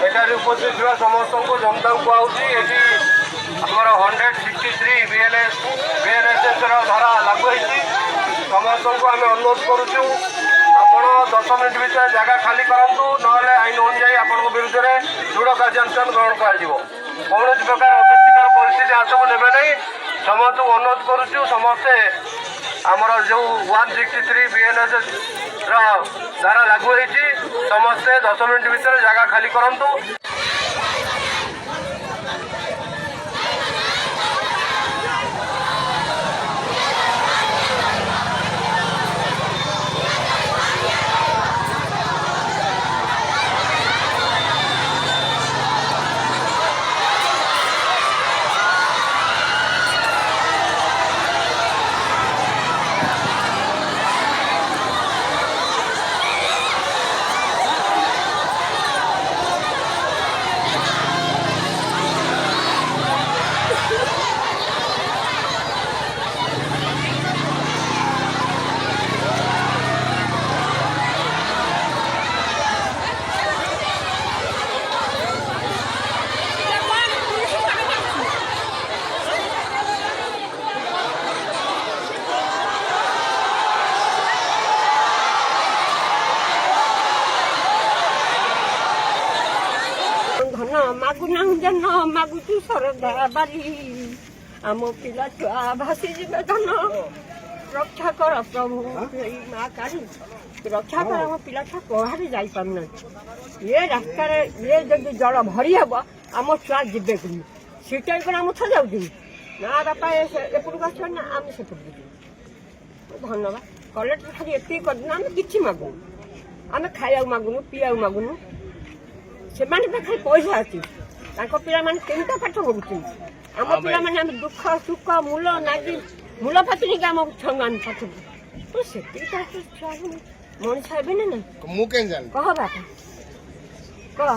एठारे उपस्थित समस्त जनता को कहुच्छी ये आमर 163 बीएनएसएस धारा लागू होती समस्त को आम अनुरोध करुचु आपण 10 मिनिट भितर जगह खाली करूँ ना आईन अनुजाई आपण विरुद्ध में दृढ़ कार्यानुष्ठान ग्रहण कर कौन प्रकार अप्रीतिकर परिस्थिति हाथों ने समस्त को अनुरोध करुचु समस्ते आमर जो 163 बीएनएसएस धारा लागू होती समस्ते 10 मिनिट भितर जगह खाली करूँ। मागुना जन मागुचु सरदा बारी आम पिला छुआ भासी जीवे धन रक्षा कर प्रभु माँ काली रक्षा कर आम पिला छुआ कहारी जाई पारना ये रास्तार ये जब जल भरी हे आम छुआ जीवे कि सी टाइम आम छा जाऊँ ना बापा एपटू आस ना आम से धन्यवाद कलेक्टर खाली एति करना आम कि मागुनु आम खाया मागुनु पीया मागुनु से खाली पैसा अच्छी पिला केमता पाठ पढ़ुं आम पिला दुख सुख मूल नागी मूल पाती आम छुआ पाठ तो से मनीष हे ना कह बापा कह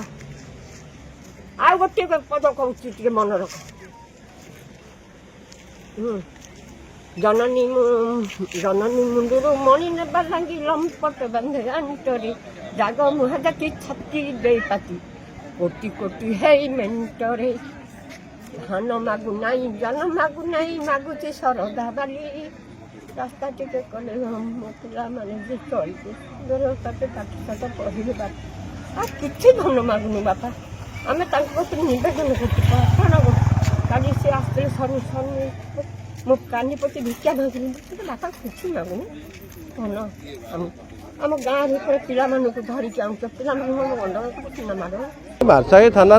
आ गोटे पद कहूँ मन रख जननी जननी मुंडरू मणि नेबा लगी लंपट बांधे अंतरी जाग मुहा जाती छाती दे पाती कोटी कोटी है मेन्टरे धान मागु नाई जन मागु नाई मागुची सरदा बाली रास्ता टिके कले मो पिला माने चलते पाठ पढ़े बापा आ कि धन मागुनु बापा आम नवेदन कर काली से आसते सर सर मो कानी पति भिक्षा भागी बापा कि मागुनु धन आम गाँव भर पिला धरिकी आउच पिला मार मार्साही थाना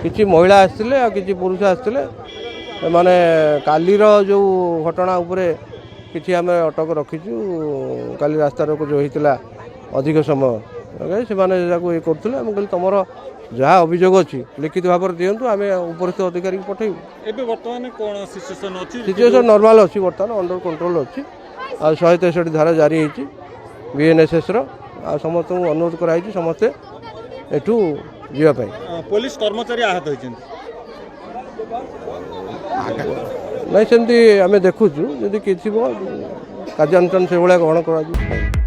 किसी महिला आसते आ कि पुरुष आसते माने कालीर जो घटना उपरे किसी आम अटक रखीचु काली रास्ता रोक जो होता अधिक समय से ये करुले आम कहली तुम जहाँ अभियोग अच्छी लिखित भाव में दिंतु आम उपरिस्थ अधिकारी को सिचुएसन नॉर्मल अच्छी बर्तमान अंडर कंट्रोल अच्छी आ 163 धारा जारी होती बीएनएसएस समस्त अनुरोध कराई समस्ते एठू जावाई पुलिस कर्मचारी आहत होती नहीं सेमती आम देखुचु जदि किसी कार्यानुष्ठान से भाया ग्रहण कर।